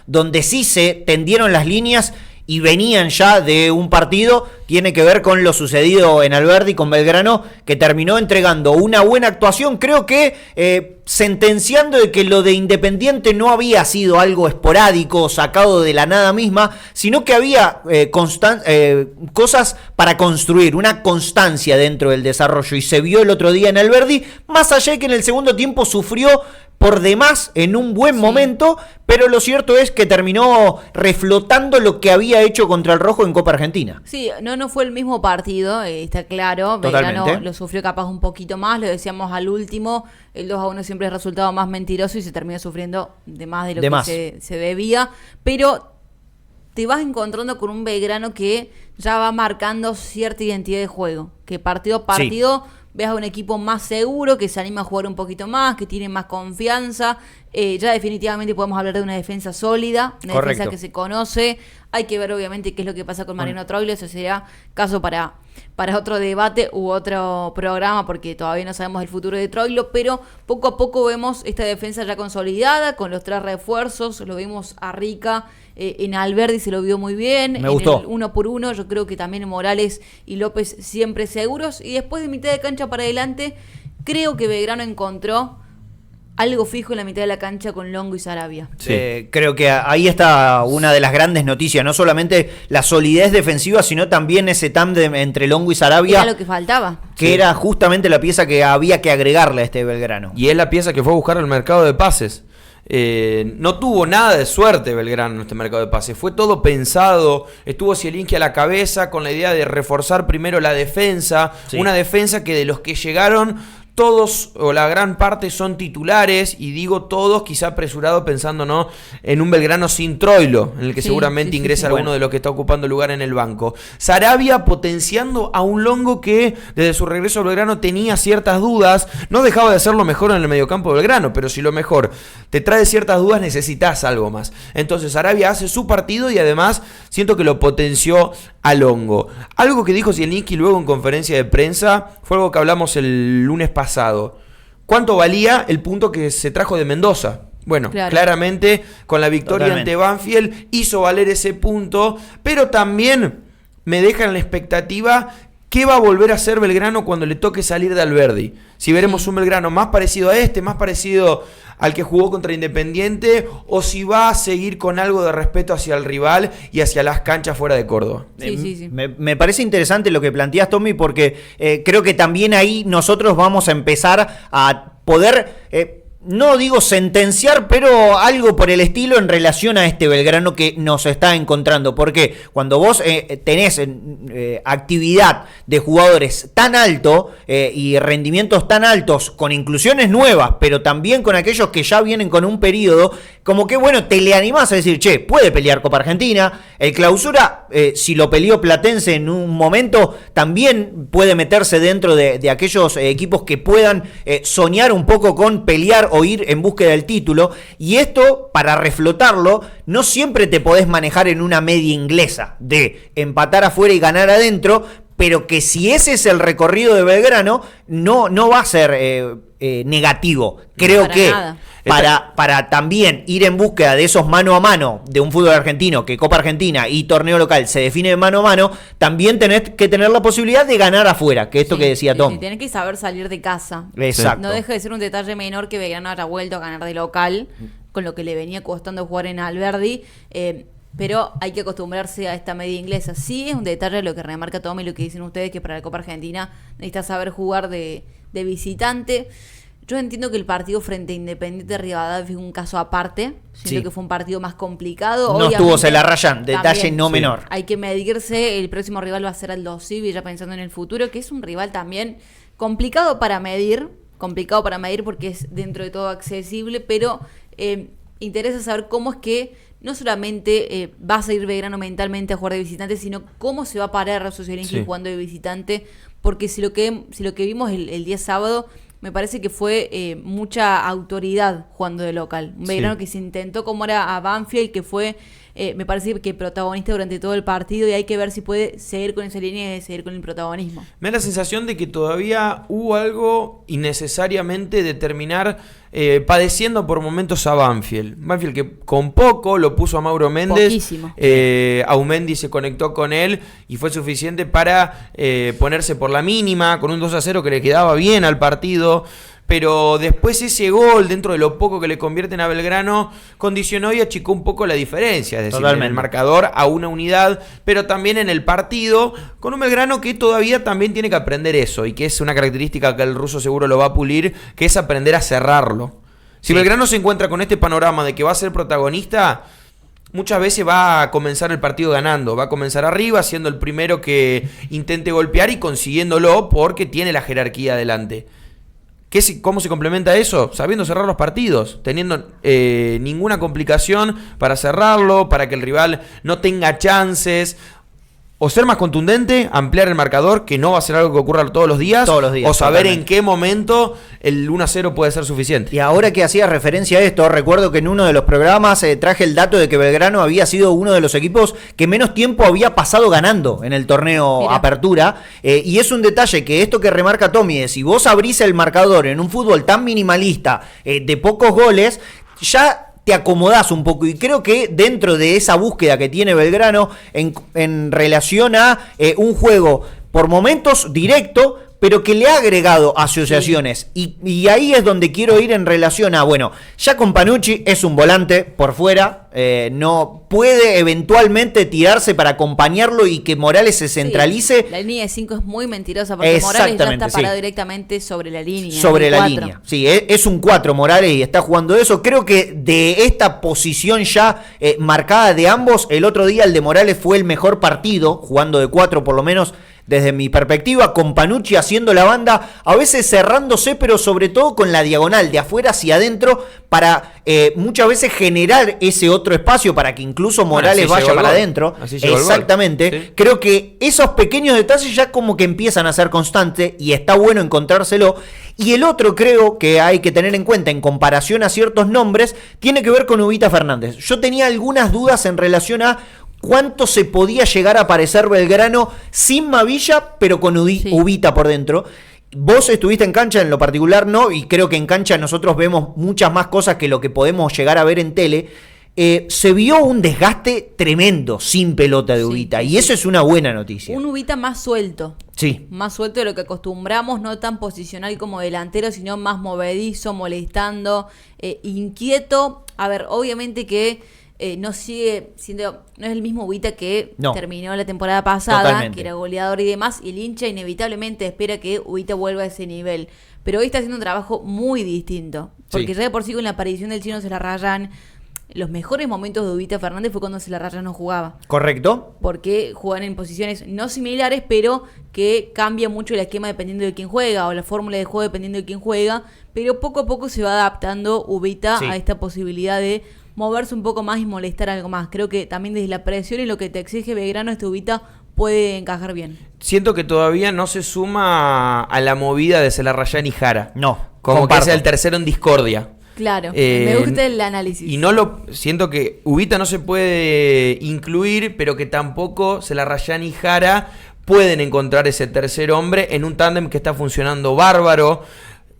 donde sí se tendieron las líneas y venían ya de un partido, tiene que ver con lo sucedido en Alberdi con Belgrano, que terminó entregando una buena actuación, creo que sentenciando de que lo de Independiente no había sido algo esporádico, sacado de la nada misma, sino que había cosas para construir, una constancia dentro del desarrollo, y se vio el otro día en Alberdi, más allá de que en el segundo tiempo sufrió por demás en un buen momento, pero lo cierto es que terminó reflotando lo que había hecho contra el Rojo en Copa Argentina. Sí, no fue el mismo partido, está claro. Totalmente. Belgrano lo sufrió capaz un poquito más, lo decíamos al último, el 2-1 siempre es el resultado más mentiroso y se terminó sufriendo de más de lo que se debía, pero te vas encontrando con un Belgrano que ya va marcando cierta identidad de juego, que partido a partido ves a un equipo más seguro, que se anima a jugar un poquito más, que tiene más confianza. Ya definitivamente podemos hablar de una defensa sólida, una defensa que se conoce. Hay que ver obviamente qué es lo que pasa con Mariano Troglio, eso sería caso para otro debate u otro programa, porque todavía no sabemos el futuro de Troglio, pero poco a poco vemos esta defensa ya consolidada, con los 3 refuerzos. Lo vimos a Rica, en Alberdi se lo vio muy bien, Me gustó. el 1 por 1, yo creo que también Morales y López siempre seguros, y después de mitad de cancha para adelante, creo que Belgrano encontró algo fijo en la mitad de la cancha con Longo y Sarabia. Sí. Creo que ahí está una de las grandes noticias, no solamente la solidez defensiva, sino también ese tándem entre Longo y Sarabia. Era lo que faltaba. Que era justamente la pieza que había que agregarle a este Belgrano. Y es la pieza que fue a buscar al mercado de pases. No tuvo nada de suerte Belgrano en este mercado de pases, fue todo pensado, estuvo Zielinski a la cabeza con la idea de reforzar primero la defensa, una defensa que de los que llegaron todos o la gran parte son titulares, y digo todos quizá apresurado pensando ¿no? en un Belgrano sin Troilo, en el que seguramente ingresa alguno de los que está ocupando lugar en el banco. Sarabia potenciando a un Longo que desde su regreso al Belgrano tenía ciertas dudas, no dejaba de hacerlo mejor en el mediocampo de Belgrano, pero si lo mejor te trae ciertas dudas necesitas algo más. Entonces Sarabia hace su partido y además siento que lo potenció a Longo. Algo que dijo Zielinski luego en conferencia de prensa fue algo que hablamos el lunes pasado. ¿Cuánto valía el punto que se trajo de Mendoza? Bueno, claramente con la victoria ante Banfield hizo valer ese punto, pero también me deja en la expectativa qué va a volver a hacer Belgrano cuando le toque salir de Alberdi. Si veremos un Belgrano más parecido a más parecido al que jugó contra Independiente, o si va a seguir con algo de respeto hacia el rival y hacia las canchas fuera de Córdoba. Me parece interesante lo que planteas, Tommy, porque creo que también ahí nosotros vamos a empezar a poder... no digo sentenciar, pero algo por el estilo en relación a este Belgrano que nos está encontrando. Porque cuando vos tenés actividad de jugadores tan alto y rendimientos tan altos, con inclusiones nuevas, pero también con aquellos que ya vienen con un periodo, como que bueno, te le animás a decir, che, puede pelear Copa Argentina, el Clausura, si lo peleó Platense en un momento, también puede meterse dentro de aquellos equipos que puedan soñar un poco con pelear o ir en búsqueda del título, y esto, para reflotarlo, no siempre te podés manejar en una media inglesa de empatar afuera y ganar adentro, pero que si ese es el recorrido de Belgrano, no va a ser negativo. Creo que para también ir en búsqueda de esos mano a mano de un fútbol argentino, que Copa Argentina y torneo local se define de mano a mano, también tenés que tener la posibilidad de ganar afuera, que esto que decía Tom. Tenés que saber salir de casa. Exacto. No deja de ser un detalle menor que Belgrano haya vuelto a ganar de local, con lo que le venía costando jugar en Alberdi, pero hay que acostumbrarse a esta media inglesa. Sí, es un detalle lo que remarca Tom y lo que dicen ustedes, que para la Copa Argentina necesitas saber jugar de visitante. Yo entiendo que el partido frente a Independiente Rivadavia fue un caso aparte. Siento que fue un partido más complicado. No estuvo Celarrayán, detalle no menor. Hay que medirse. El próximo rival va a ser Aldo Civi, ya pensando en el futuro, que es un rival también complicado para medir porque es dentro de todo accesible, pero interesa saber cómo es que no solamente va a seguir Belgrano mentalmente a jugar de visitante, sino cómo se va a parar Rosso Zielinski jugando de visitante, porque si lo que vimos el día sábado, me parece que fue mucha autoridad jugando de local. Un Belgrano que se intentó como era a Banfield, que fue me parece que protagonista durante todo el partido y hay que ver si puede seguir con esa línea y seguir con el protagonismo. Me da la sensación de que todavía hubo algo innecesariamente de terminar padeciendo por momentos a Banfield. Banfield que con poco lo puso a Mauro Méndez. Poquísimo. Aumendi se conectó con él y fue suficiente para ponerse por la mínima con un 2-0 que le quedaba bien al partido. Pero después ese gol, dentro de lo poco que le convierten a Belgrano, condicionó y achicó un poco la diferencia. Es decir, Totalmente. en el marcador a una unidad, pero también en el partido, con un Belgrano que todavía también tiene que aprender eso, y que es una característica que el ruso seguro lo va a pulir, que es aprender a cerrarlo. Si Belgrano se encuentra con este panorama de que va a ser protagonista, muchas veces va a comenzar el partido ganando, va a comenzar arriba, siendo el primero que intente golpear y consiguiéndolo porque tiene la jerarquía adelante. ¿Cómo se complementa eso? Sabiendo cerrar los partidos, teniendo ninguna complicación para cerrarlo, para que el rival no tenga chances. O ser más contundente, ampliar el marcador, que no va a ser algo que ocurra todos los días. O saber totalmente. en qué momento el 1-0 puede ser suficiente. Y ahora que hacías referencia a esto, recuerdo que en uno de los programas traje el dato de que Belgrano había sido uno de los equipos que menos tiempo había pasado ganando en el torneo Mirá. Apertura. Y es un detalle que esto que remarca Tommy es, si vos abrís el marcador en un fútbol tan minimalista, de pocos goles, ya te acomodás un poco, y creo que dentro de esa búsqueda que tiene Belgrano en relación a un juego por momentos directo, pero que le ha agregado asociaciones. Sí. Y ahí es donde quiero ir en relación a, bueno, ya con Panucci es un volante por fuera, no puede eventualmente tirarse para acompañarlo y que Morales se centralice. Sí, la línea de 5 es muy mentirosa porque Morales ya está parado directamente sobre la línea. Sobre la línea, sí, es un 4 Morales y está jugando eso. Creo que de esta posición ya marcada de ambos, el otro día el de Morales fue el mejor partido, jugando de 4 por lo menos, desde mi perspectiva, con Panucci haciendo la banda, a veces cerrándose, pero sobre todo con la diagonal, de afuera hacia adentro, para muchas veces generar ese otro espacio para que incluso Morales vaya para adentro. Exactamente. Sí. Creo que esos pequeños detalles ya como que empiezan a ser constantes y está bueno encontrárselo. Y el otro creo que hay que tener en cuenta en comparación a ciertos nombres, tiene que ver con Ubita Fernández. Yo tenía algunas dudas en relación a cuánto se podía llegar a parecer Belgrano sin Mavilla, pero con Ubita por dentro. Vos estuviste en cancha, en lo particular no, y creo que en cancha nosotros vemos muchas más cosas que lo que podemos llegar a ver en tele. Se vio un desgaste tremendo sin pelota de Ubita, y eso es una buena noticia. Un Ubita más suelto. Sí. Más suelto de lo que acostumbramos, no tan posicional como delantero, sino más movedizo, molestando, inquieto. A ver, obviamente que no sigue siendo, no es el mismo Ubita que terminó la temporada pasada. Totalmente. Que era goleador y demás, y el hincha inevitablemente espera que Ubita vuelva a ese nivel, pero hoy está haciendo un trabajo muy distinto, porque ya de por sí con la aparición del chino Celarrayán, los mejores momentos de Ubita Fernández fue cuando Celarrayán no jugaba. Correcto. Porque juegan en posiciones no similares, pero que cambia mucho el esquema dependiendo de quién juega, o la fórmula de juego dependiendo de quién juega, pero poco a poco se va adaptando Ubita a esta posibilidad de moverse un poco más y molestar algo más. Creo que también desde la presión y lo que te exige Belgrano, este Ubita puede encajar bien. Siento que todavía no se suma a la movida de Celarrayán y Jara. No, como comparto. que es el tercero en discordia. Claro, me gusta el análisis. Y siento que Ubita no se puede incluir, pero que tampoco Celarrayán y Jara pueden encontrar ese tercer hombre en un tándem que está funcionando bárbaro.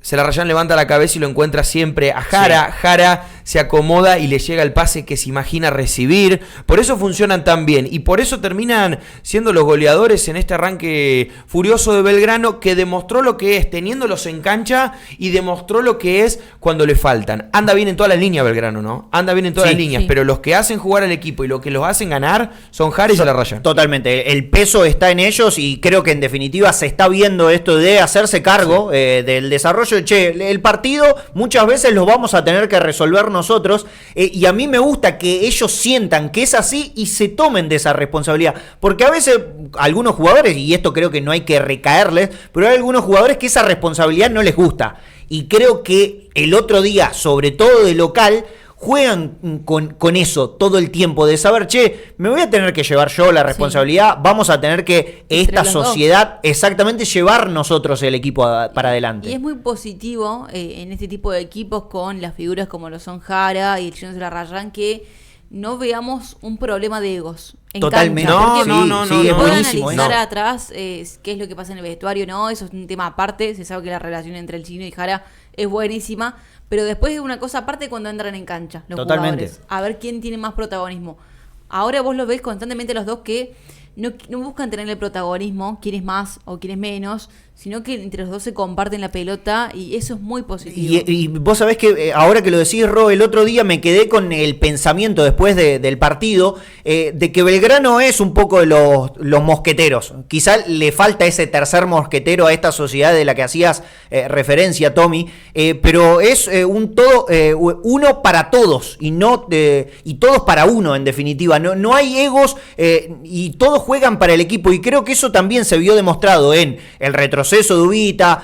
Celarrayán levanta la cabeza y lo encuentra siempre a Jara. Sí. Jara se acomoda y le llega el pase que se imagina recibir. Por eso funcionan tan bien. Y por eso terminan siendo los goleadores en este arranque furioso de Belgrano, que demostró lo que es teniéndolos en cancha y demostró lo que es cuando le faltan. Anda bien en todas las líneas Belgrano, ¿no? Anda bien en todas las líneas. Pero los que hacen jugar al equipo y los que los hacen ganar son Jara y Celarrayán. Totalmente. El peso está en ellos y creo que en definitiva se está viendo esto de hacerse cargo del desarrollo. Che, el partido muchas veces lo vamos a tener que resolver nosotros, y a mí me gusta que ellos sientan que es así y se tomen de esa responsabilidad, porque a veces algunos jugadores, y esto creo que no hay que recaerles, pero hay algunos jugadores que esa responsabilidad no les gusta, y creo que el otro día, sobre todo de local, juegan con eso todo el tiempo, de saber, che, me voy a tener que llevar yo la responsabilidad, vamos a tener que esta sociedad, exactamente, llevar nosotros el equipo para adelante. Y es muy positivo en este tipo de equipos con las figuras como lo son Jara y el Chino Celarrayán, que no veamos un problema de egos en Totalmente. cancha. No, sí, es pueden buenísimo. analizar atrás qué es lo que pasa en el vestuario, no, eso es un tema aparte. Se sabe que la relación entre el Chino y Jara es buenísima, pero después es una cosa aparte cuando entran en cancha los jugadores, a ver quién tiene más protagonismo. Ahora vos lo ves constantemente los dos que no buscan tener el protagonismo, quién es más o quién es menos, sino que entre los dos se comparten la pelota y eso es muy positivo. Y vos sabés que ahora que lo decís, Ro, el otro día me quedé con el pensamiento después del partido de que Belgrano es un poco de los mosqueteros. Quizá le falta ese tercer mosquetero a esta sociedad de la que hacías referencia, Tommy, pero es un todo uno para todos y no y todos para uno, en definitiva. No hay egos y todos juegan para el equipo, y creo que eso también se vio demostrado en el retroceso de Ubita,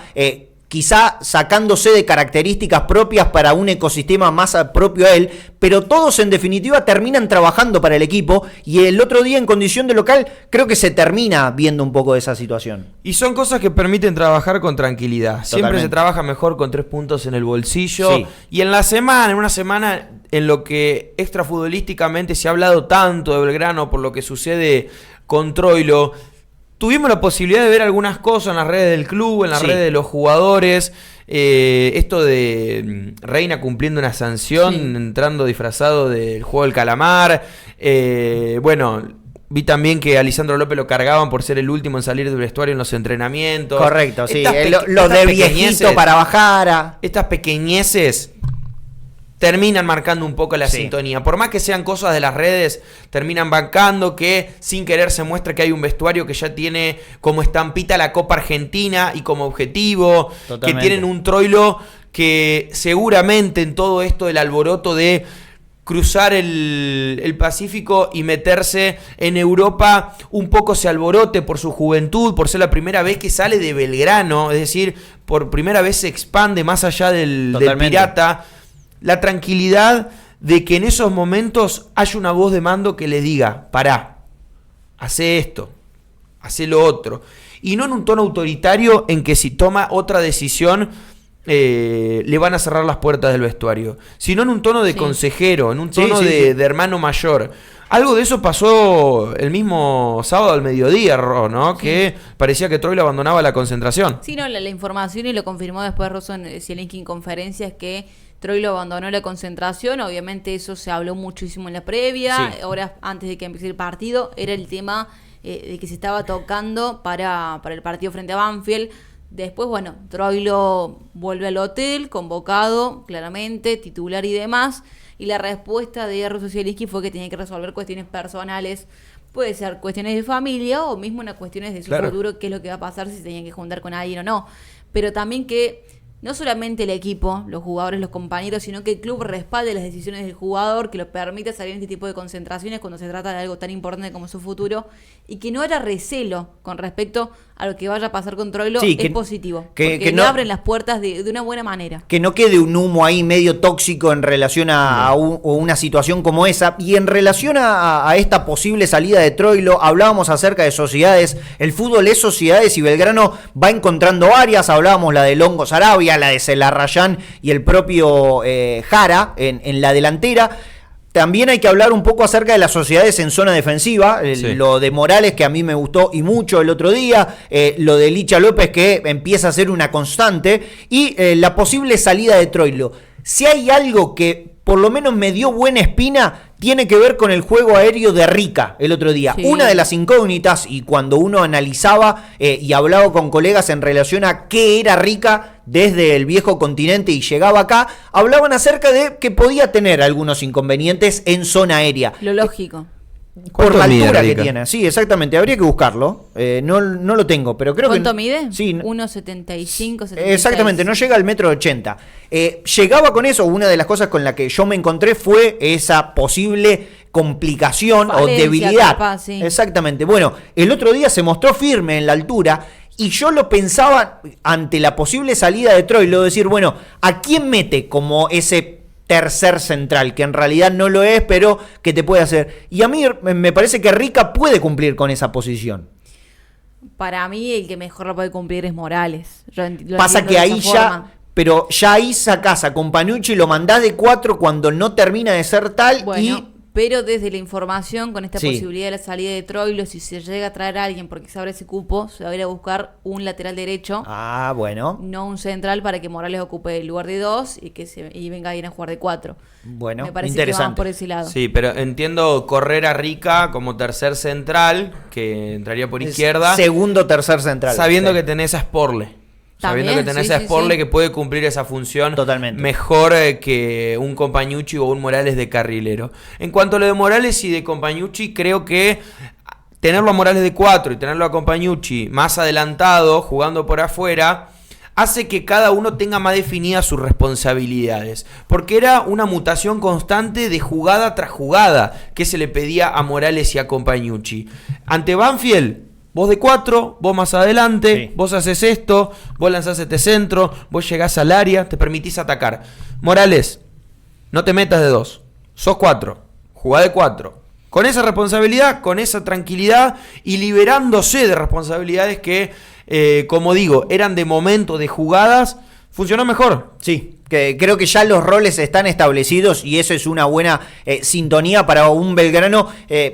quizá sacándose de características propias para un ecosistema más propio a él, pero todos en definitiva terminan trabajando para el equipo, y el otro día en condición de local creo que se termina viendo un poco de esa situación. Y son cosas que permiten trabajar con tranquilidad. Totalmente. Siempre se trabaja mejor con 3 puntos en el bolsillo. Sí. Y en una semana en lo que extrafutbolísticamente se ha hablado tanto de Belgrano por lo que sucede con Troilo, tuvimos la posibilidad de ver algunas cosas en las redes del club, en las redes de los jugadores. Esto de Reina cumpliendo una sanción, entrando disfrazado del juego del calamar. Bueno, vi también que a Lisandro López lo cargaban por ser el último en salir del vestuario en los entrenamientos. Correcto, sí. Lo Estas de viejito para bajar. Estas pequeñeces terminan marcando un poco la sintonía. Por más que sean cosas de las redes, terminan bancando que sin querer se muestra que hay un vestuario que ya tiene como estampita la Copa Argentina y como objetivo. Totalmente. Que tienen un Troilo que seguramente en todo esto del alboroto de cruzar el Pacífico y meterse en Europa, un poco se alborote por su juventud, por ser la primera vez que sale de Belgrano, es decir, por primera vez se expande más allá del Pirata. La tranquilidad de que en esos momentos haya una voz de mando que le diga, pará, hacé esto, hacé lo otro. Y no en un tono autoritario en que si toma otra decisión le van a cerrar las puertas del vestuario, sino en un tono de consejero, en un tono de hermano mayor. Algo de eso pasó el mismo sábado al mediodía, ¿no? Sí. Que parecía que Troilo abandonaba la concentración. Sí, no, la información, y lo confirmó después Rosso Zielinski en conferencia, es que Troilo abandonó la concentración. Obviamente eso se habló muchísimo en la previa, horas antes de que empiece el partido. Era el tema de que se estaba tocando para el partido frente a Banfield. Después, bueno, Troilo vuelve al hotel, convocado, claramente, titular y demás. Y la respuesta de Rosso Zielinski fue que tenía que resolver cuestiones personales. Puede ser cuestiones de familia o mismo unas cuestiones de su futuro, qué es lo que va a pasar si se tenían que juntar con alguien o no. Pero también que no solamente el equipo, los jugadores, los compañeros, sino que el club respalde las decisiones del jugador, que lo permita salir en este tipo de concentraciones cuando se trata de algo tan importante como su futuro, y que no haya recelo con respecto a lo que vaya a pasar con Troilo, es positivo. Porque le abren las puertas de una buena manera. Que no quede un humo ahí medio tóxico en relación a una situación como esa. Y en relación a esta posible salida de Troilo, hablábamos acerca de sociedades. El fútbol es sociedades y Belgrano va encontrando varias. Hablábamos la de Longo Sarabia, la de Celarrayán y el propio Jara en la delantera. También hay que hablar un poco acerca de las sociedades en zona defensiva, lo de Morales, que a mí me gustó y mucho el otro día, lo de Licha López, que empieza a ser una constante, y la posible salida de Troilo. Si hay algo que por lo menos me dio buena espina, tiene que ver con el juego aéreo de Rica el otro día. Sí. Una de las incógnitas, y cuando uno analizaba y hablaba con colegas en relación a qué era Rica desde el viejo continente y llegaba acá, hablaban acerca de que podía tener algunos inconvenientes en zona aérea. Lo lógico. Por la altura que tiene. Sí, exactamente. Habría que buscarlo. No lo tengo, pero creo ¿Cuánto que... mide? Sí. 1,75, 76. Exactamente, no llega al 1,80 m. Llegaba con eso. Una de las cosas con la que yo me encontré fue esa posible complicación Valencia, o debilidad. Capaz, sí. Exactamente. Bueno, el otro día se mostró firme en la altura. Y yo lo pensaba ante la posible salida de Troilo, decir, bueno, ¿a quién mete como ese tercer central? Que en realidad no lo es, pero que te puede hacer. Y a mí me parece que Rica puede cumplir con esa posición. Para mí el que mejor lo puede cumplir es Morales. Pasa que ahí ya... Pero ya ahí sacás a Companucci y lo mandás de 4 cuando no termina de ser tal, bueno, y pero desde la información, con esta Sí. posibilidad de la salida de Troilo, si se llega a traer a alguien porque se abre ese cupo, se va a ir a buscar un lateral derecho, Ah, bueno. no un central, para que Morales ocupe el lugar de 2 y venga a ir a jugar de 4. Bueno, Me parece que vamos interesante. por ese lado. Sí, pero entiendo correr a Rica como tercer central, que entraría por izquierda, Segundo, tercer central. sabiendo Sí. que tenés a Sporle. Sabiendo que También, tenés sí, a sí, Sporle sí. que puede cumplir esa función Totalmente. mejor que un Compañucci o un Morales de carrilero. En cuanto a lo de Morales y de Compañucci, creo que tenerlo a Morales de 4 y tenerlo a Compañucci más adelantado, jugando por afuera, hace que cada uno tenga más definidas sus responsabilidades. Porque era una mutación constante de jugada tras jugada que se le pedía a Morales y a Compañucci. Ante Banfield, vos de 4, vos más adelante, Sí. vos haces esto, vos lanzás este centro, vos llegás al área, te permitís atacar. Morales, no te metas de 2, sos 4, jugá de 4. Con esa responsabilidad, con esa tranquilidad y liberándose de responsabilidades que, como digo, eran de momento, de jugadas, funcionó mejor. Sí, que creo que ya los roles están establecidos y eso es una buena sintonía para un Belgrano.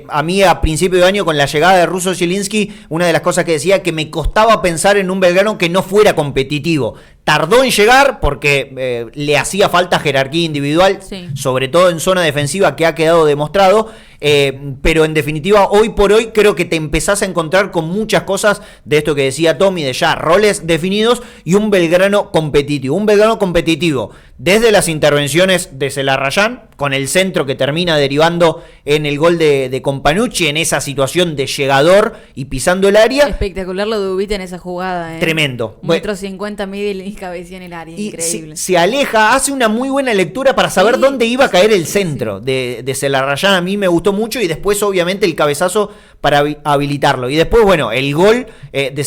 A mí a principio de año, con la llegada de Russo Zielinski, una de las cosas que decía, que me costaba pensar en un Belgrano que no fuera competitivo. Tardó en llegar porque le hacía falta jerarquía individual, Sí. sobre todo en zona defensiva, que ha quedado demostrado. Pero en definitiva, hoy por hoy creo que te empezás a encontrar con muchas cosas de esto que decía Tommy, de ya roles definidos y un Belgrano competitivo. Un Belgrano competitivo desde las intervenciones de Celarrayán, con el centro que termina derivando en el gol de Companucci, en esa situación de llegador y pisando el área. Espectacular lo de Ubita en esa jugada. Tremendo. 1,50 m mide y cabecía en el área. Y Increíble. se aleja, hace una muy buena lectura para saber Sí, dónde iba a caer el sí, centro de Celarrayán. A mí me gustó mucho, y después obviamente el cabezazo para habilitarlo. Y después, bueno, el gol de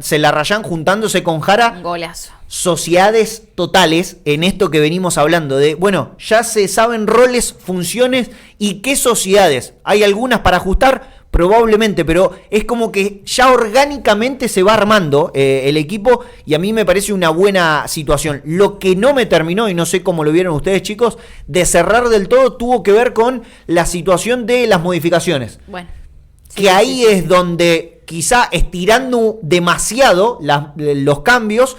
Celarrayán juntándose con Jara. Un golazo. Sociedades totales en esto que venimos hablando de, bueno, ya se saben roles, funciones y qué sociedades. Hay algunas para ajustar, probablemente, pero es como que ya orgánicamente se va armando el equipo, y a mí me parece una buena situación. Lo que no me terminó, y no sé cómo lo vieron ustedes, chicos, de cerrar del todo, tuvo que ver con la situación de las modificaciones. Bueno. Que ahí es donde quizá estirando demasiado los cambios,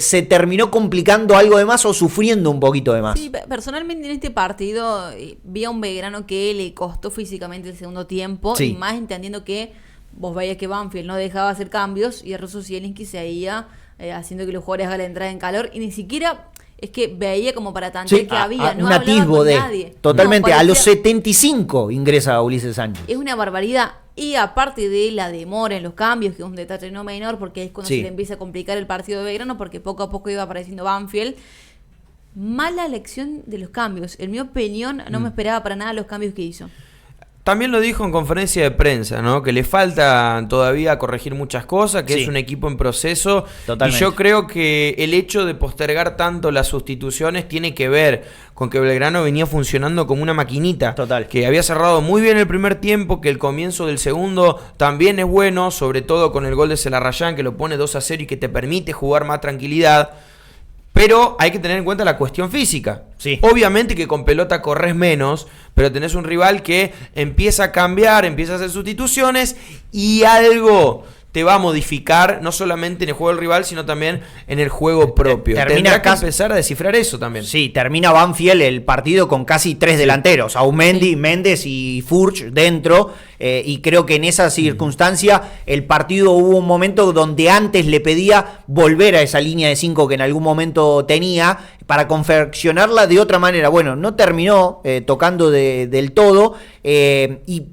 se terminó complicando algo de más o sufriendo un poquito de más. Sí, personalmente en este partido vi a un Belgrano que le costó físicamente el segundo tiempo, Sí. y más entendiendo que vos veías que Banfield no dejaba hacer cambios y Russo Zielinski seguía haciendo que los jugadores hagan la entrada en calor, y ni siquiera es que veía como para tantear que había, no un hablaba atisbo con de nadie. totalmente. No, A los parecía- 75 ingresa Ulises Sánchez. Es una barbaridad. Y aparte de la demora en los cambios, que es un detalle no menor, porque es cuando Sí. se le empieza a complicar el partido de Belgrano, porque poco a poco iba apareciendo Banfield. Mala elección de los cambios. En mi opinión, no me esperaba para nada los cambios que hizo. También lo dijo en conferencia de prensa, ¿no? Que le falta todavía corregir muchas cosas, que Sí. es un equipo en proceso. Totalmente. Y yo creo que el hecho de postergar tanto las sustituciones tiene que ver con que Belgrano venía funcionando como una maquinita. Total. Que había cerrado muy bien el primer tiempo, que el comienzo del segundo también es bueno, sobre todo con el gol de Celarrayán, que lo pone 2-0 y que te permite jugar más tranquilidad. Pero hay que tener en cuenta la cuestión física. Sí. Obviamente que con pelota corres menos, pero tenés un rival que empieza a cambiar, empieza a hacer sustituciones y algo te va a modificar, no solamente en el juego del rival, sino también en el juego propio. Termina Tendrá que casi- empezar a descifrar eso también. Sí, termina Banfield el partido con casi 3 delanteros, Aumendi, Méndez y Furch dentro, y creo que en esa circunstancia el partido hubo un momento donde antes le pedía volver a esa línea de 5 que en algún momento tenía, para confeccionarla de otra manera. Bueno, no terminó tocando del todo, y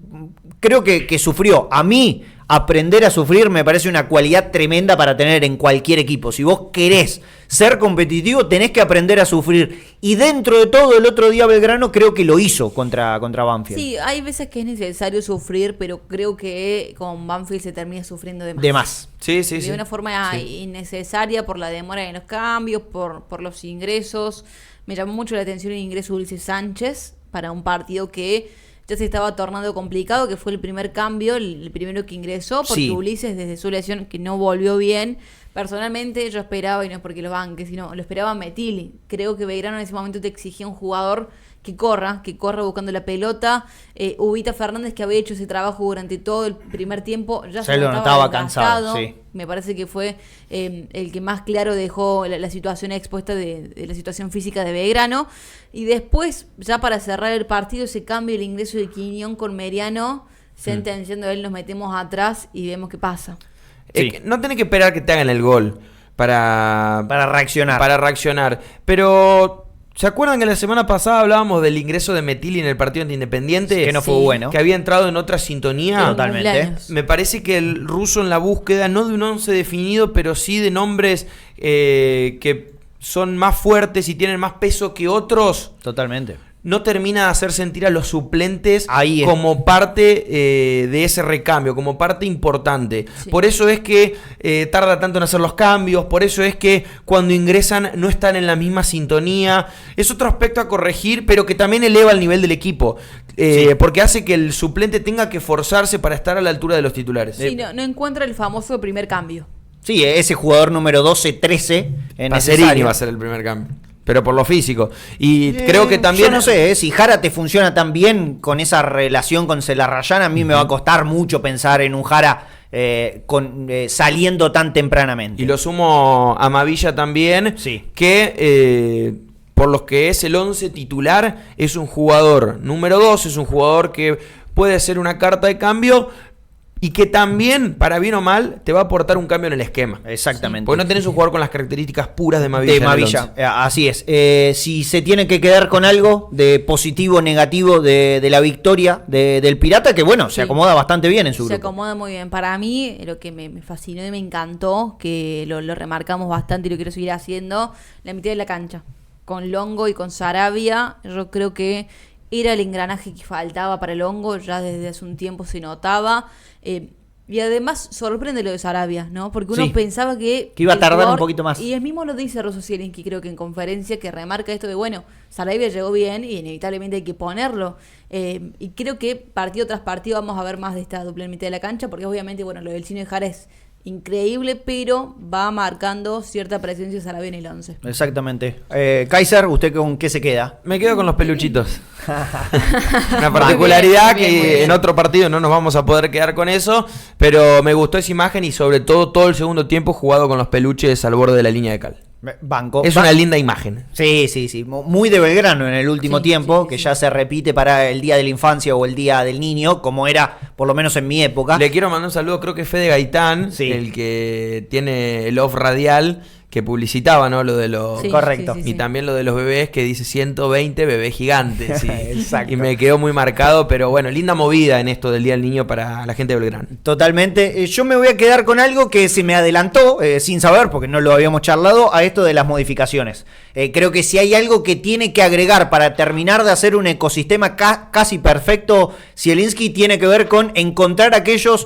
creo que sufrió. A mí, aprender a sufrir me parece una cualidad tremenda para tener en cualquier equipo. Si vos querés ser competitivo, tenés que aprender a sufrir. Y dentro de todo, el otro día Belgrano creo que lo hizo contra Banfield. Sí, hay veces que es necesario sufrir, pero creo que con Banfield se termina sufriendo de más. De más. Sí, sí, De sí. una forma innecesaria, por la demora en los cambios, por los ingresos. Me llamó mucho la atención el ingreso de Ulises Sánchez para un partido que ya se estaba tornando complicado, que fue el primer cambio, el primero que ingresó, porque Sí. Ulises desde su lesión, que no volvió bien. Personalmente yo esperaba, y no es porque lo banque, sino lo esperaba a Metilli. Creo que Belgrano en ese momento te exigía un jugador que corra buscando la pelota. Ubita Fernández, que había hecho ese trabajo durante todo el primer tiempo, ya se lo notaba cansado. Sí. Me parece que fue el que más claro dejó la situación expuesta de la situación física de Belgrano. Y después, ya para cerrar el partido, ese cambio, el ingreso de Quiñón con Meriano, sentenciando a él, nos metemos atrás y vemos qué pasa. Sí. No tenés que esperar que te hagan el gol para reaccionar. Pero ¿se acuerdan que la semana pasada hablábamos del ingreso de Metilli en el partido ante Independiente? Que no fue bueno. Que había entrado en otra sintonía. Totalmente. Me parece que el ruso en la búsqueda, no de un 11 definido, pero sí de nombres que son más fuertes y tienen más peso que otros. Totalmente. No termina de hacer sentir a los suplentes como parte de ese recambio, como parte importante. Sí. Por eso es que tarda tanto en hacer los cambios, por eso es que cuando ingresan no están en la misma sintonía. Es otro aspecto a corregir, pero que también eleva el nivel del equipo, porque hace que el suplente tenga que forzarse para estar a la altura de los titulares. Sí, no encuentra el famoso primer cambio. Sí, ese jugador número 12-13 en Pacerini va a ser el primer cambio. Pero por lo físico. Y creo que también... Yo no sé, si Jara te funciona tan bien con esa relación con Celarrayán, a mí me va a costar mucho pensar en un Jara saliendo tan tempranamente. Y lo sumo a Mavilla también, que por los que es el 11 titular, es un jugador número 2, es un jugador que puede ser una carta de cambio, y que también, para bien o mal, te va a aportar un cambio en el esquema. Exactamente. Porque no tenés un jugador con las características puras de Mavilla. De Mavilla, así es. Si se tiene que quedar con algo de positivo o negativo de la victoria del Pirata, que bueno, se acomoda bastante bien en su grupo. Se acomoda muy bien. Para mí, lo que me fascinó y me encantó, que lo remarcamos bastante y lo quiero seguir haciendo, la mitad de la cancha. Con Longo y con Sarabia, yo creo que era el engranaje que faltaba para el Longo, ya desde hace un tiempo se notaba. Y además sorprende lo de Sarabia, ¿no? Porque uno pensaba que iba a tardar un poquito más. Y el mismo lo dice Rosso Zielinski, creo que en conferencia, que remarca esto de, bueno, Sarabia llegó bien y inevitablemente hay que ponerlo. Y creo que partido tras partido vamos a ver más de esta dupla en mitad de la cancha, porque obviamente, bueno, lo del Chino de Jara es increíble, pero va marcando cierta presencia Sarabia en el 11. Exactamente. Kaiser, ¿usted con qué se queda? Me quedo con los peluchitos. Una particularidad que en otro partido no nos vamos a poder quedar con eso, pero me gustó esa imagen y sobre todo el segundo tiempo jugado con los peluches al borde de la línea de cal. Banco. Es una linda imagen. Sí. Muy de Belgrano en el último tiempo, que ya se repite para el Día de la Infancia o el Día del Niño, como era, por lo menos en mi época. Le quiero mandar un saludo, creo que es Fede Gaitán, el que tiene el off radial, que publicitaba, ¿no? Lo de los... Correcto. Y también lo de los bebés, que dice 120 bebés gigantes. Exacto. Y me quedó muy marcado, pero bueno, linda movida en esto del Día del Niño para la gente de Belgrano. Totalmente. Yo me voy a quedar con algo que se me adelantó, sin saber, porque no lo habíamos charlado, a esto de las modificaciones. Creo que si hay algo que tiene que agregar para terminar de hacer un ecosistema casi perfecto, Zielinski, tiene que ver con encontrar aquellas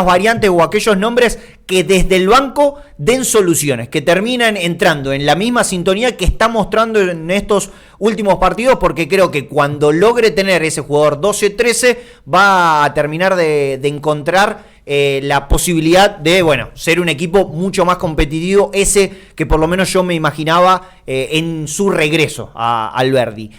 variantes o aquellos nombres que desde el banco den soluciones, que terminan entrando en la misma sintonía que está mostrando en estos últimos partidos, porque creo que cuando logre tener ese jugador 12-13 va a terminar de encontrar la posibilidad de, ser un equipo mucho más competitivo, ese que por lo menos yo me imaginaba en su regreso a Alberdi.